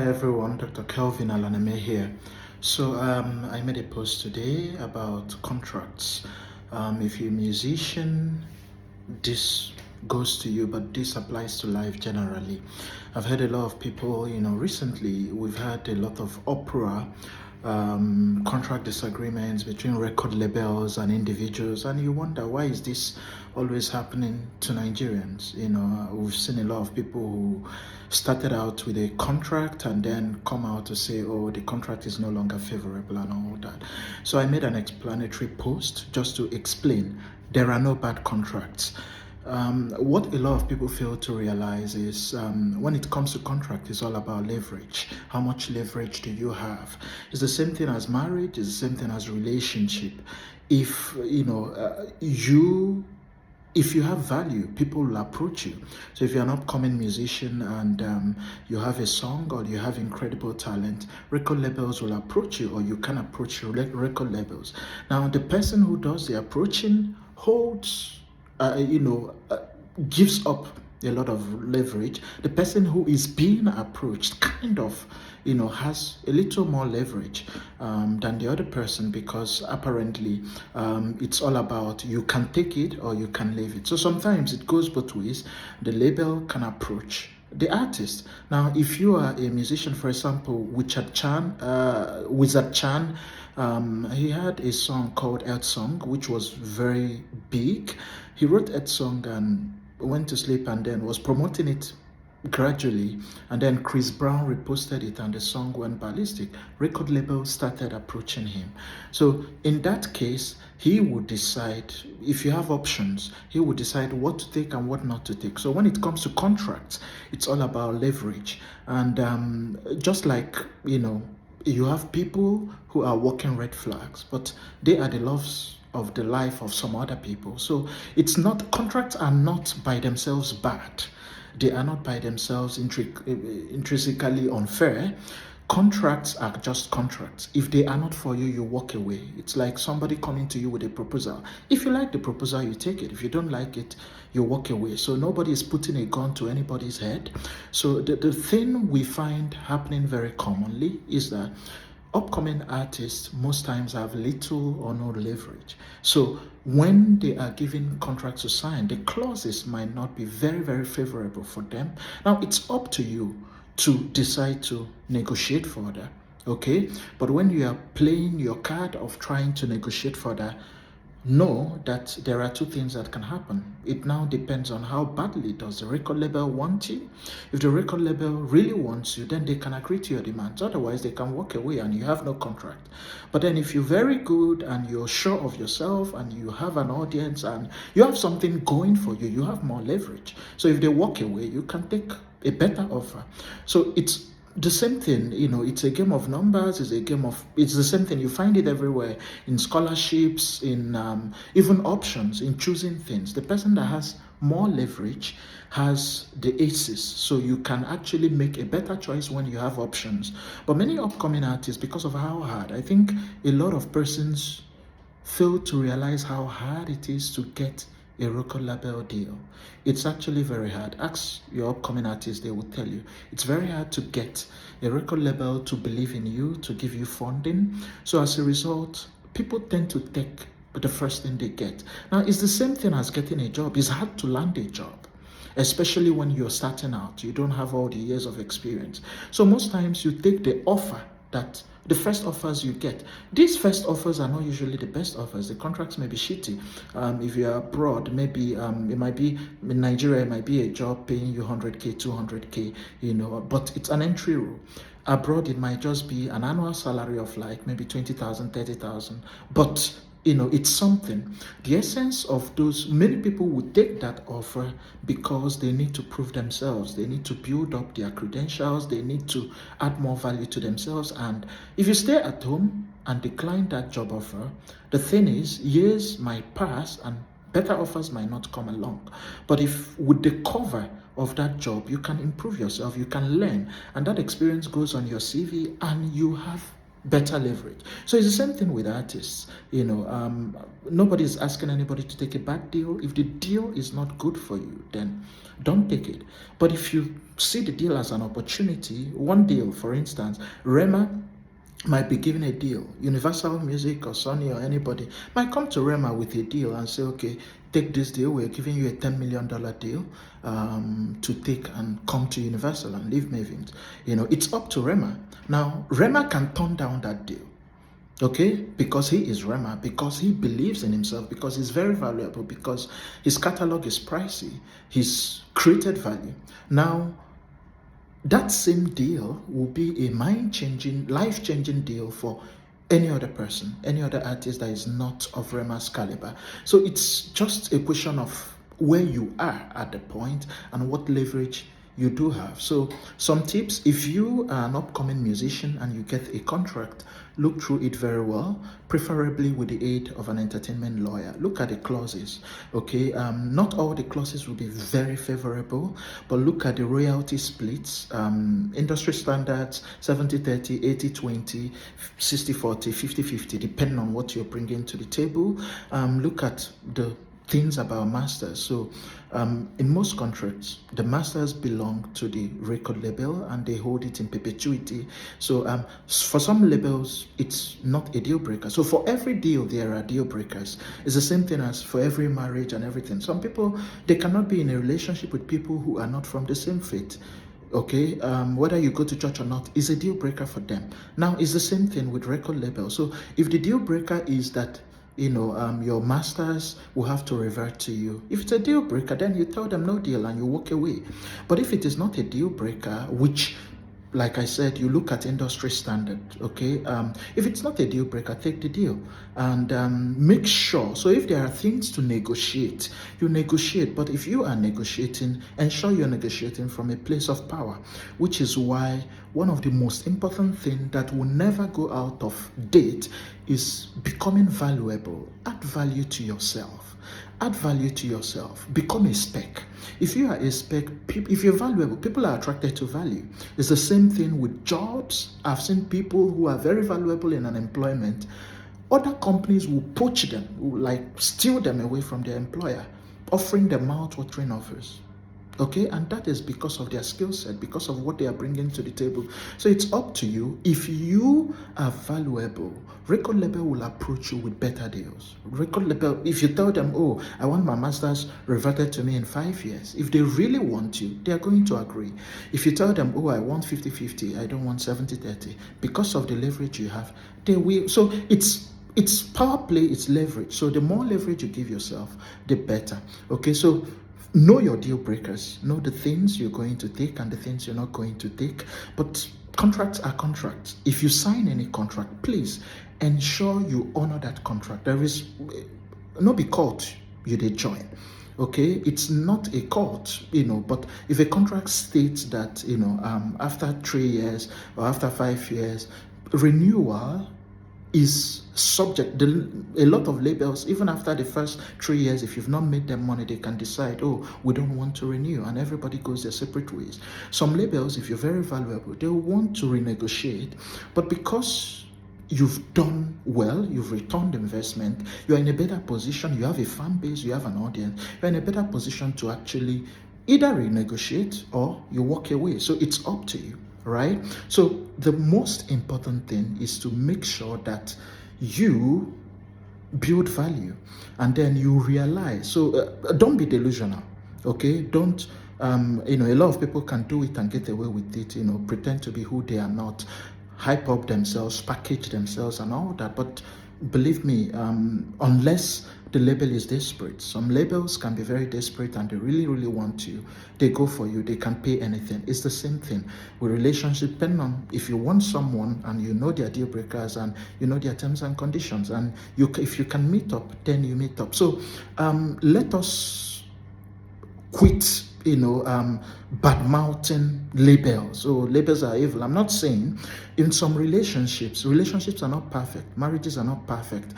Hi everyone, Dr. Kelvin Alaneme here. I made a post today about contracts. If you're a musician, this goes to you, but this applies to life generally. I've heard a lot of people, recently we've had a lot of uproar, contract disagreements between record labels and individuals, and you wonder, why is this always happening to Nigerians? We've seen a lot of people who started out with a contract and then come out to say, oh, the contract is no longer favorable and all that. So I made an explanatory post just to explain there are no bad contracts. What a lot of people fail to realize is when it comes to contract, it's all about leverage. How much leverage do you have? It's the same thing as marriage, it's the same thing as relationship. If if you have value, people will approach you. So if you're an upcoming musician and you have a song or you have incredible talent, record labels will approach you, or you can approach your record labels. Now, the person who does the approaching gives up a lot of leverage. The person who is being approached has a little more leverage than the other person, because apparently it's all about you can take it or you can leave it. So sometimes it goes both ways. The label can approach the artist. Now, if you are a musician, for example, Wizard Chan, he had a song called Earth Song, which was very big. He wrote Earth Song and went to sleep and then was promoting it gradually, and then Chris Brown reposted it and the song went ballistic. Record label started approaching him. So in that case, he would decide, if you have options, he would decide what to take and what not to take. So when it comes to contracts, it's all about leverage. And just like, you have people who are walking red flags, but they are the loves of the life of some other people. So contracts are not by themselves bad. They are not by themselves intrinsically unfair. Contracts are just contracts. If they are not for you, you walk away. It's like somebody coming to you with a proposal. If you like the proposal, you take it. If you don't like it, you walk away. So nobody is putting a gun to anybody's head. So the thing we find happening very commonly is that upcoming artists most times have little or no leverage. So when they are given contracts to sign, the clauses might not be very, very favorable for them. Now, it's up to you to decide to negotiate further, okay? But when you are playing your card of trying to negotiate further, know that there are two things that can happen. It now depends on how badly does the record label want you. If the record label really wants you, then they can agree to your demands. Otherwise, they can walk away and you have no contract. But then if you're very good and you're sure of yourself and you have an audience and you have something going for you, you have more leverage. So if they walk away, you can take a better offer. So it's the same thing, it's a game of numbers, it's the same thing. You find it everywhere, in scholarships, in even options, in choosing things. The person that has more leverage has the aces, so you can actually make a better choice when you have options. But many upcoming artists, because of how hard, I think a lot of persons fail to realize how hard it is to get a record label deal. It's actually very hard. Ask your upcoming artists, they will tell you it's very hard to get a record label to believe in you, to give you funding. So as a result, people tend to take the first thing they get. Now, it's the same thing as getting a job. It's hard to land a job, especially when you're starting out. You don't have all the years of experience. So most times you take the offer that the first offers you get. These first offers are not usually the best offers. The contracts may be shitty. If you're abroad, maybe it might be in Nigeria, it might be a job paying you 100K, 200K, but it's an entry role. Abroad, it might just be an annual salary of like maybe 20,000, 30,000, but it's something. The essence of many people would take that offer because they need to prove themselves. They need to build up their credentials. They need to add more value to themselves. And if you stay at home and decline that job offer, the thing is, years might pass and better offers might not come along. But if with the cover of that job, you can improve yourself, you can learn, and that experience goes on your CV, and you have better leverage. So it's the same thing with artists. Nobody's asking anybody to take a bad deal. If the deal is not good for you, then don't take it. But if you see the deal as an opportunity, one deal, for instance, Rema might be given a deal. Universal Music or Sony or anybody might come to Rema with a deal and say, okay, take this deal. We're giving you a $10 million deal to take and come to Universal and leave Mavins. It's up to Rema. Now, Rema can turn down that deal. Okay, because he is Rema, because he believes in himself, because he's very valuable, because his catalog is pricey, he's created value. Now, that same deal will be a mind-changing, life-changing deal for any other person, any other artist that is not of Rema's caliber. So it's just a question of where you are at the point and what leverage you do have. So some tips: if you are an upcoming musician and you get a contract, look through it very well, preferably with the aid of an entertainment lawyer. Look at the clauses. Okay, not all the clauses will be very favorable, but look at the royalty splits, industry standards: 70-30, 80-20, 60-40, 50-50, depending on what you're bringing to the table. Look at the things about masters. So in most contracts, the masters belong to the record label and they hold it in perpetuity. So for some labels, it's not a deal breaker. So for every deal, there are deal breakers. It's the same thing as for every marriage and everything. Some people, they cannot be in a relationship with people who are not from the same faith. Okay, whether you go to church or not is a deal breaker for them. Now, it's the same thing with record labels. So if the deal breaker is that your masters will have to revert to you, if it's a deal breaker, then you tell them no deal and you walk away. But if it is not a deal breaker, which, like I said, you look at industry standard. Okay, if it's not a deal breaker, take the deal and make sure. So if there are things to negotiate, you negotiate. But if you are negotiating, ensure you're negotiating from a place of power, which is why one of the most important things that will never go out of date is becoming valuable. Add value to yourself. Add value to yourself. Become a spec. If you are a spec, if you're valuable, people are attracted to value. It's the same thing with jobs. I've seen people who are very valuable in an employment. Other companies will poach them, will like steal them away from their employer, offering them mouth-watering offers. Okay, and that is because of their skill set, because of what they are bringing to the table. So it's up to you. If you are valuable, record label will approach you with better deals. Record label, if you tell them, oh, I want my masters reverted to me in 5 years, if they really want you, they are going to agree. If you tell them, oh, I want 50-50, I don't want 70-30, because of the leverage you have, they will. So it's power play, it's leverage. So the more leverage you give yourself, the better. Okay, so know your deal breakers. Know the things you're going to take and the things you're not going to take. But contracts are contracts. If you sign any contract, please ensure you honor that contract. There is no be caught you did join. Okay, it's not a court, but if a contract states that, after 3 years or after 5 years, renewal is subject. A lot of labels, even after the first 3 years, if you've not made them money, they can decide, oh, we don't want to renew, and everybody goes their separate ways. Some labels, if you're very valuable, they'll want to renegotiate, but because you've done well, you've returned investment, you're in a better position, you have a fan base, you have an audience, you're in a better position to actually either renegotiate or you walk away. So it's up to you. Right? So the most important thing is to make sure that you build value and then you realize. So don't be delusional. Okay? Don't, a lot of people can do it and get away with it, pretend to be who they are not, hype up themselves, package themselves and all that. But believe me, unless the label is desperate, some labels can be very desperate and they really, really want you. They go for you. They can pay anything. It's the same thing with relationship. Depending on if you want someone and you know their deal breakers and you know their terms and conditions, and if you can meet up, then you meet up. So let us quit bad mouthing labels. So labels are evil. I'm not saying in some relationships are not perfect. Marriages are not perfect.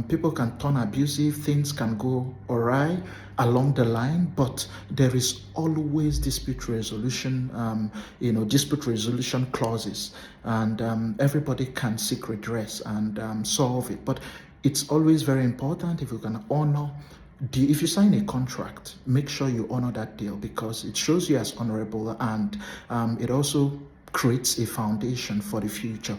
People can turn abusive. Things can go awry along the line, but there is always dispute resolution, dispute resolution clauses, and everybody can seek redress and solve it. But it's always very important if you can honor if you sign a contract, make sure you honor that deal, because it shows you as honorable, and it also creates a foundation for the future.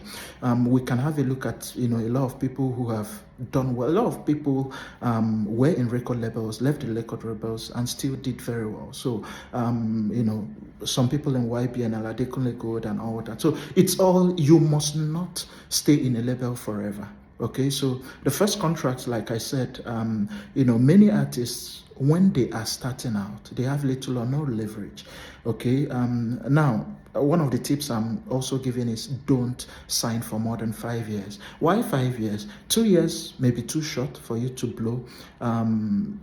We can have a look at a lot of people who have done well. A lot of people were in record labels, left the record labels, and still did very well. So some people in YBN, Adekunle Gold, and all that. So it's all, you must not stay in a label forever. Okay, so the first contract, like I said, many artists, when they are starting out, they have little or no leverage. Okay, now one of the tips I'm also giving is don't sign for more than 5 years. Why 5 years? 2 years may be too short for you to blow. 10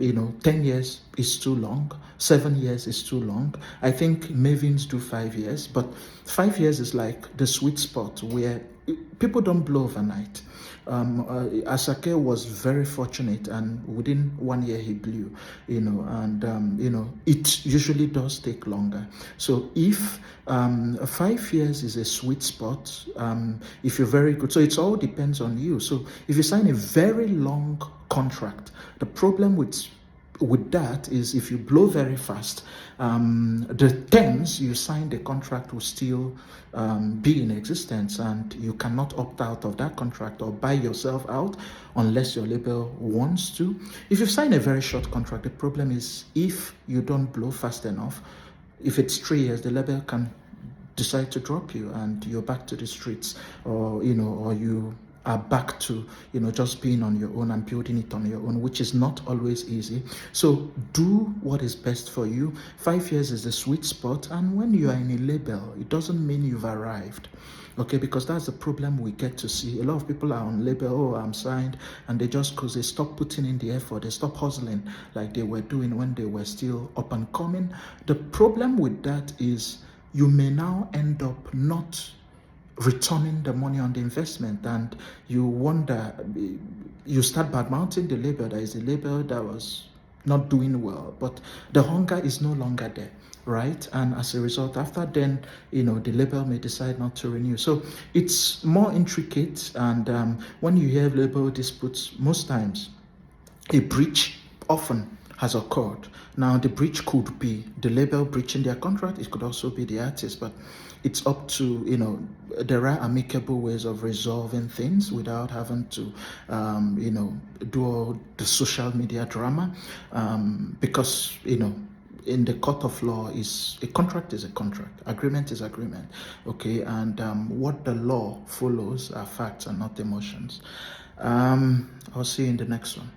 years is too long. 7 years is too long. I think Mavins do 5 years, but 5 years is like the sweet spot where people don't blow overnight. Asake was very fortunate, and within 1 year he blew, it usually does take longer. So if 5 years is a sweet spot, if you're very good, so it all depends on you. So if you sign a very long contract, the problem with that is if you blow very fast, the terms you sign the contract will still be in existence, and you cannot opt out of that contract or buy yourself out unless your label wants to. If you sign a very short contract, the problem is if you don't blow fast enough, if it's 3 years, the label can decide to drop you and you're back to the streets, or you are back to just being on your own and building it on your own, which is not always easy. So do what is best for you. 5 years is the sweet spot, and when you are in a label, it doesn't mean you've arrived. Okay, because that's the problem we get to see. A lot of people are on label, I'm signed, and they stop putting in the effort, they stop hustling like they were doing when they were still up and coming. The problem with that is you may now end up not returning the money on the investment, and you wonder, you start bad mouthing the label. That is a label that was not doing well, but the hunger is no longer there, right? And as a result, after then, the label may decide not to renew. So it's more intricate, and when you hear label disputes, most times a breach often has occurred. Now, the breach could be the label breaching their contract. It could also be the artist, but it's up to, there are amicable ways of resolving things without having to, do all the social media drama, because, in the court of law, is a contract, agreement is agreement. Okay, and what the law follows are facts and not emotions. I'll see you in the next one.